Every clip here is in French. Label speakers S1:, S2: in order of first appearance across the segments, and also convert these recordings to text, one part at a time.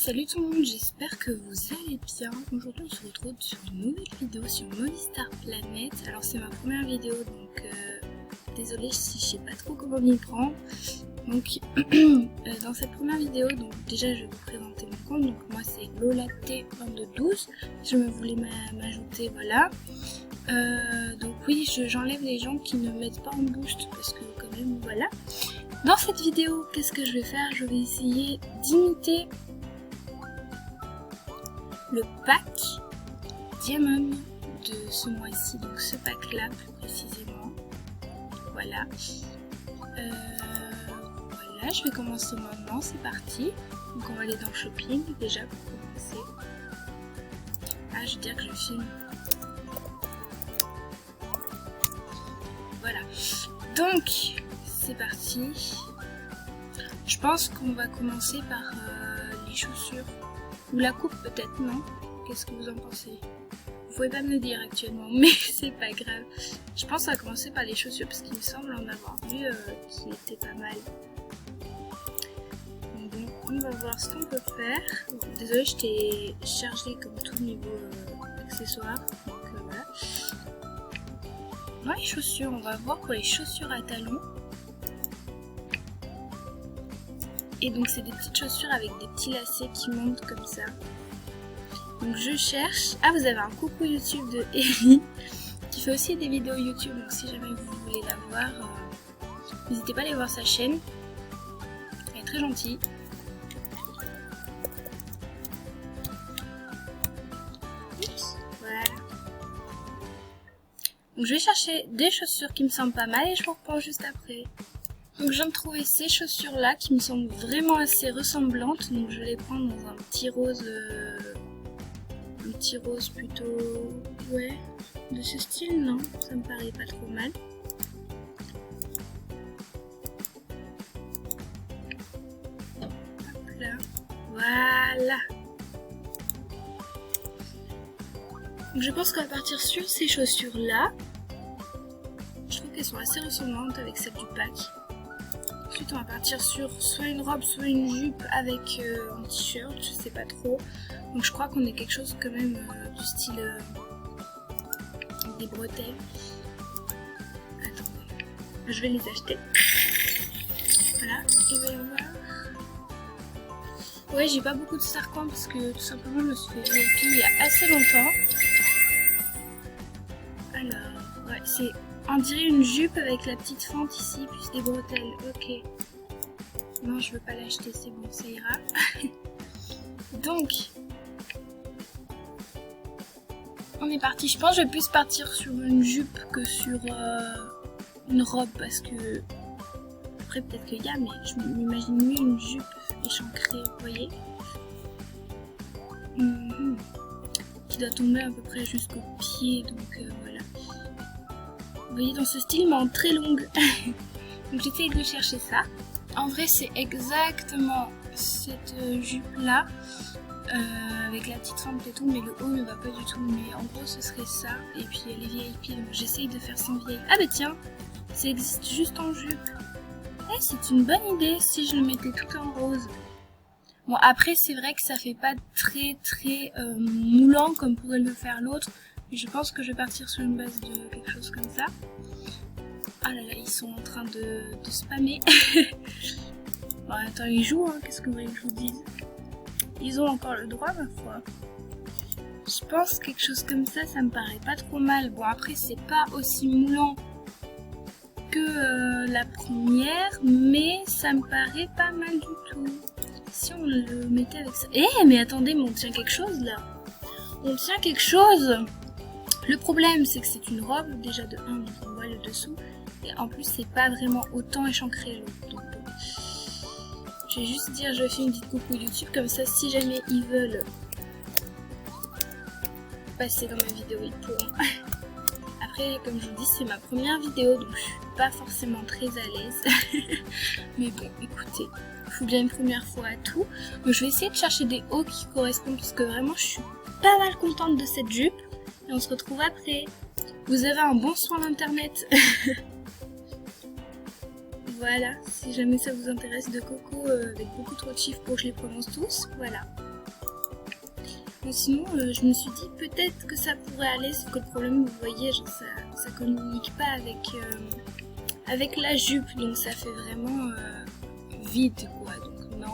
S1: Salut tout le monde, j'espère que vous allez bien. Aujourd'hui on se retrouve sur une nouvelle vidéo sur Movistar Planet. Alors c'est ma première vidéo donc désolée si je sais pas trop comment m'y prendre. Donc dans cette première vidéo, donc déjà je vais vous présenter mon compte. Donc moi c'est LolaT2212. Je me voulais m'ajouter, voilà. Donc oui, j'enlève les gens qui ne mettent pas en boost parce que quand même voilà. Dans cette vidéo, qu'est-ce que je vais faire? Je vais essayer d'imiter le pack Diamond de ce mois-ci, donc ce pack là plus précisément. Voilà. Voilà, je vais commencer maintenant, c'est parti. Donc on va aller dans le shopping déjà pour commencer. Ah, je veux dire que je filme. Voilà. Donc c'est parti. Je pense qu'on va commencer par les chaussures. Ou la coupe peut-être, non? Qu'est-ce que vous en pensez? Vous pouvez pas me le dire actuellement, mais c'est pas grave. Je pense qu'on va commencer par les chaussures parce qu'il me semble en avoir vu qui étaient pas mal. Donc on va voir ce qu'on peut faire. Bon, désolée, je t'ai chargé comme tout niveau accessoires. Donc voilà. Dans les chaussures, on va voir pour les chaussures à talons. Et donc c'est des petites chaussures avec des petits lacets qui montent comme ça. Donc je cherche. Ah, vous avez un coucou YouTube de Ellie qui fait aussi des vidéos YouTube. Donc si jamais vous voulez la voir, n'hésitez pas à aller voir sa chaîne. Elle est très gentille. Oups, voilà. Donc je vais chercher des chaussures qui me semblent pas mal et je vous reprends juste après. Donc je viens de trouver ces chaussures là qui me semblent vraiment assez ressemblantes, donc je vais les prendre dans un petit rose plutôt, ouais, de ce style, non, ça me paraît pas trop mal. Hop là, voilà. Donc je pense qu'on va partir sur ces chaussures là. Je trouve qu'elles sont assez ressemblantes avec celles du pack. Ensuite on va partir sur soit une robe soit une jupe avec un t-shirt, je sais pas trop. Donc je crois qu'on est quelque chose quand même du style avec des bretelles. Attendez, je vais les acheter. Voilà, et voyons voir. Ouais, j'ai pas beaucoup de sarcans parce que tout simplement je me suis fait VIP il y a assez longtemps. Alors, ouais, c'est... On dirait une jupe avec la petite fente ici, plus des bretelles. Ok. Non, je veux pas l'acheter, c'est bon, ça ira. Donc, on est parti. Je pense que je vais plus partir sur une jupe que sur une robe parce que... Après, peut-être qu'il y a, mais je m'imagine mieux une jupe échancrée, vous voyez. Qui doit tomber à peu près jusqu'au pied, donc voilà. Vous voyez, dans ce style, mais en très longue. Donc j'essaye de chercher ça. En vrai, c'est exactement cette jupe-là, avec la petite fente et tout, mais le haut ne va pas du tout. Mais en gros, ce serait ça. Et puis les VIP, donc j'essaye de faire sans vieille. Ah bah tiens, ça existe juste en jupe. Eh, c'est une bonne idée si je le mettais tout en rose. Bon, après, c'est vrai que ça fait pas très moulant comme pourrait le faire l'autre. Je pense que je vais partir sur une base de quelque chose comme ça. Ah là là, ils sont en train de spammer. Bon, attends, ils jouent, hein, qu'est-ce que vous voulez que je vous dise? Ils ont encore le droit, ma foi. Je pense que quelque chose comme ça, ça me paraît pas trop mal. Bon, après, c'est pas aussi moulant que la première, mais ça me paraît pas mal du tout. Si on le mettait avec ça... Eh, mais attendez, mais on tient quelque chose, là. On tient quelque chose. Le problème, c'est que c'est une robe, déjà de 1, donc on voit le dessous. Et en plus, c'est pas vraiment autant échancré l'autre. Donc bon. Je vais juste dire, je fais une petite coucou YouTube, comme ça, si jamais ils veulent passer dans ma vidéo, ils pourront. Après, comme je vous dis, c'est ma première vidéo, donc je suis pas forcément très à l'aise. Mais bon, écoutez, il faut bien une première fois à tout. Donc je vais essayer de chercher des hauts qui correspondent, parce que vraiment, je suis pas mal contente de cette jupe. Et on se retrouve après. Vous avez un bon soin d'internet. Voilà, si jamais ça vous intéresse, de coco avec beaucoup trop de chiffres pour que je les prononce tous. Voilà. Bon, sinon, je me suis dit peut-être que ça pourrait aller, sauf que le problème, vous voyez, genre, ça communique pas avec la jupe, donc ça fait vraiment vide, quoi. Donc non.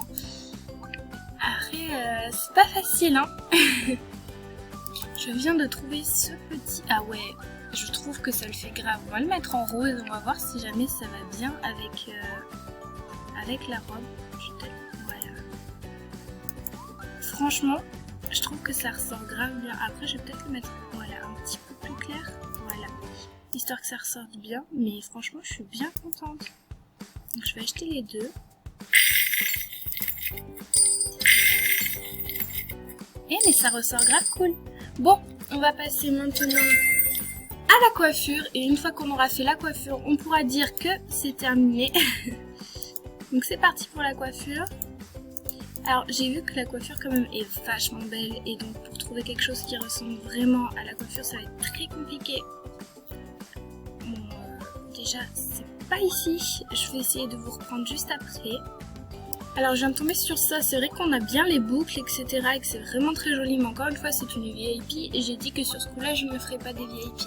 S1: Après, c'est pas facile, hein. Je viens de trouver ce petit... Ah ouais, je trouve que ça le fait grave. On va le mettre en rose, on va voir si jamais ça va bien avec la robe. Voilà. Franchement, je trouve que ça ressort grave bien. Après, je vais peut-être le mettre voilà, un petit peu plus clair. Voilà. Histoire que ça ressorte bien. Mais franchement, je suis bien contente. Donc, je vais acheter les deux. Mais ça ressort grave cool. Bon, on va passer maintenant à la coiffure. Et une fois qu'on aura fait la coiffure, on pourra dire que c'est terminé. Donc, c'est parti pour la coiffure. Alors j'ai vu que la coiffure quand même est vachement belle et donc pour trouver quelque chose qui ressemble vraiment à la coiffure ça va être très compliqué. Bon, déjà c'est pas ici, je vais essayer de vous reprendre juste après. Alors je viens de tomber sur ça, c'est vrai qu'on a bien les boucles etc et que c'est vraiment très joli, mais encore une fois c'est une VIP et j'ai dit que sur ce coup là je ne ferai pas des VIP.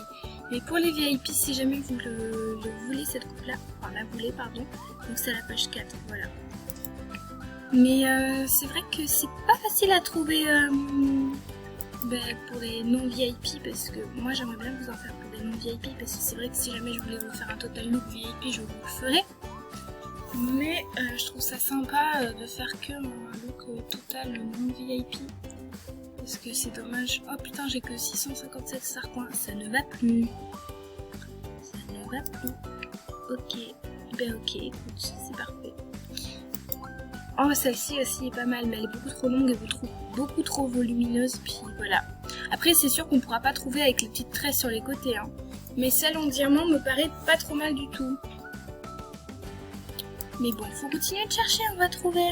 S1: Mais pour les VIP si jamais vous le voulez cette coupe là, enfin la voulez pardon, donc c'est la page 4, voilà. Mais c'est vrai que c'est pas facile à trouver pour les non-VIP parce que moi j'aimerais bien vous en faire pour des non-VIP parce que c'est vrai que si jamais je voulais vous faire un total look VIP je vous le ferais. Mais je trouve ça sympa de faire que un look total non-VIP parce que c'est dommage. Oh putain j'ai que 657 sarcoins, ça ne va plus. Ça ne va plus. Ok, ben ok, écoute, c'est parfait. Oh, celle-ci aussi est pas mal, mais elle est beaucoup trop longue et beaucoup trop volumineuse, puis voilà. Après, c'est sûr qu'on pourra pas trouver avec les petites tresses sur les côtés, hein. Mais celle en diamant me paraît pas trop mal du tout. Mais bon, faut continuer de chercher, on va trouver.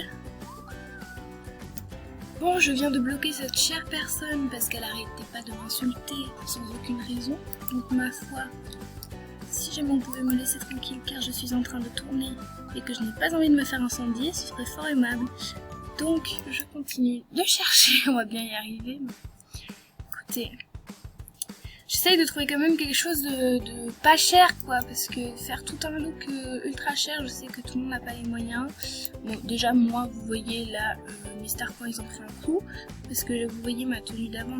S1: Bon, je viens de bloquer cette chère personne parce qu'elle arrêtait pas de m'insulter sans aucune raison. Donc ma foi, si jamais on pouvait me laisser tranquille car je suis en train de tourner et que je n'ai pas envie de me faire incendier, ce serait fort aimable. Donc je continue de chercher, on va bien y arriver. Mais... Écoutez, j'essaye de trouver quand même quelque chose de pas cher quoi, parce que faire tout un look ultra cher, je sais que tout le monde n'a pas les moyens. Bon déjà moi vous voyez là, mes Starcoins ils ont pris un coup, parce que vous voyez ma tenue d'avant,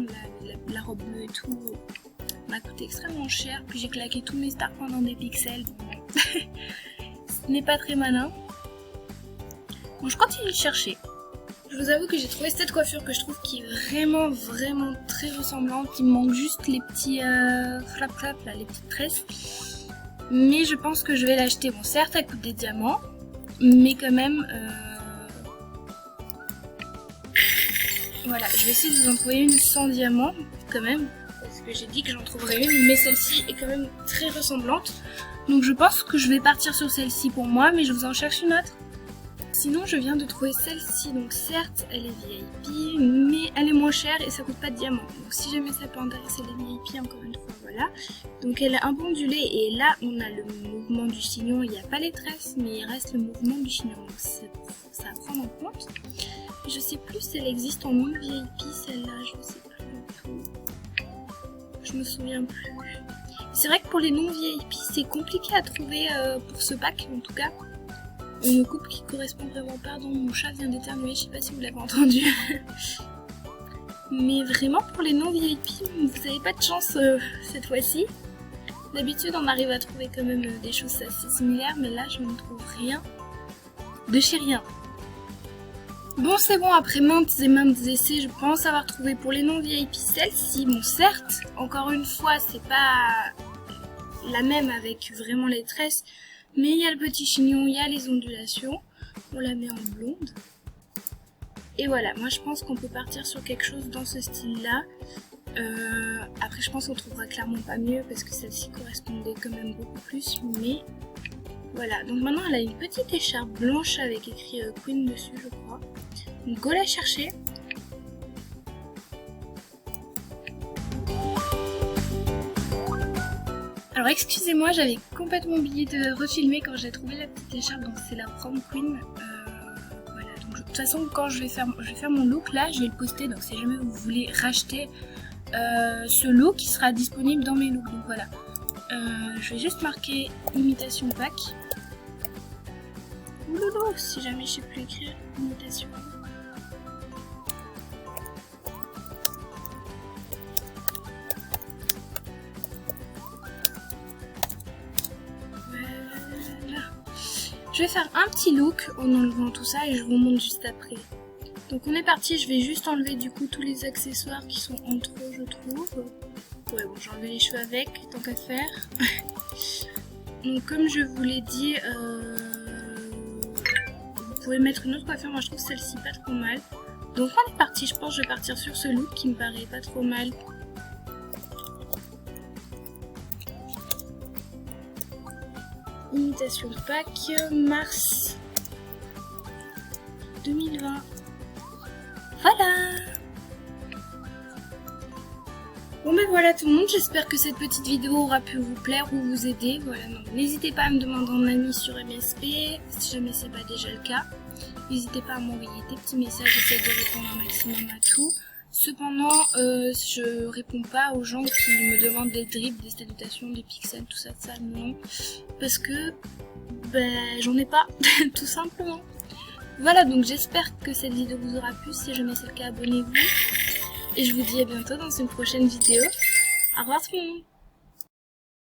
S1: la robe bleue et tout, m'a coûté extrêmement cher, puis j'ai claqué tous mes Starcoins dans des pixels, donc ce n'est pas très malin. Bon je continue de chercher. Je vous avoue que j'ai trouvé cette coiffure que je trouve qui est vraiment très ressemblante. Il me manque juste les petits flap là, les petites tresses. Mais je pense que je vais l'acheter. Bon certes elle coûte des diamants, mais quand même... Voilà, je vais essayer de vous en trouver une sans diamants quand même. Parce que j'ai dit que j'en trouverais une, mais celle-ci est quand même très ressemblante. Donc je pense que je vais partir sur celle-ci pour moi, mais je vous en cherche une autre. Sinon je viens de trouver celle-ci, donc certes elle est VIP, mais elle est moins chère et ça coûte pas de diamants. Donc si jamais ça peut intéresser les VIP, encore une fois, voilà. Donc elle est un peu ondulée et là on a le mouvement du chignon, il n'y a pas les tresses, mais il reste le mouvement du chignon. Donc c'est ça à prendre en compte. Je sais plus si elle existe en non VIP celle-là, je sais plus du tout. Je me souviens plus. C'est vrai que pour les non VIP c'est compliqué à trouver pour ce pack en tout cas. Une coupe qui correspond vraiment, pardon, mon chat vient d'éternuer, je sais pas si vous l'avez entendu. Mais vraiment pour les non VIP, vous n'avez pas de chance cette fois-ci. D'habitude on arrive à trouver quand même des choses assez similaires, mais là je ne trouve rien de chez rien. Bon c'est bon, après maintes et maintes essais, je pense avoir trouvé pour les non VIP celle-ci. Bon certes, encore une fois c'est pas la même avec vraiment les tresses, mais il y a le petit chignon, il y a les ondulations. On la met en blonde. Et voilà, moi je pense qu'on peut partir sur quelque chose dans ce style-là. Après je pense qu'on trouvera clairement pas mieux parce que celle-ci correspondait quand même beaucoup plus. Mais voilà, donc maintenant elle a une petite écharpe blanche avec écrit Queen dessus je crois. Donc go la chercher. Alors excusez-moi, j'avais complètement oublié de refilmer quand j'ai trouvé la petite écharpe, donc c'est la Prom Queen. Voilà, donc de toute façon, quand je vais faire mon look là, je vais le poster. Donc si jamais vous voulez racheter ce look, il sera disponible dans mes looks. Donc voilà. Je vais juste marquer imitation pack. Ouloulou, si jamais je sais plus écrire imitation. Voilà. Je vais faire un petit look en enlevant tout ça et je vous montre juste après. Donc on est parti, je vais juste enlever du coup tous les accessoires qui sont entre eux, je trouve. Ouais bon, j'ai enlevé les cheveux avec, tant qu'à faire. Donc comme je vous l'ai dit, vous pouvez mettre une autre coiffure, moi je trouve celle-ci pas trop mal. Donc on est parti, je pense que je vais partir sur ce look qui me paraît pas trop mal. Imitation pack, mars 2020. Voilà. Bon ben voilà tout le monde, j'espère que cette petite vidéo aura pu vous plaire ou vous aider. Voilà, n'hésitez pas à me demander en ami sur MSP, si jamais c'est pas déjà le cas. N'hésitez pas à m'envoyer des petits messages, j'essaie de répondre un maximum à tout. Cependant, je réponds pas aux gens qui me demandent des drips, des salutations, des pixels, tout ça, non. Parce que, j'en ai pas, tout simplement. Voilà, donc j'espère que cette vidéo vous aura plu. Si jamais c'est le cas, abonnez-vous. Et je vous dis à bientôt dans une prochaine vidéo. Au revoir tout le monde.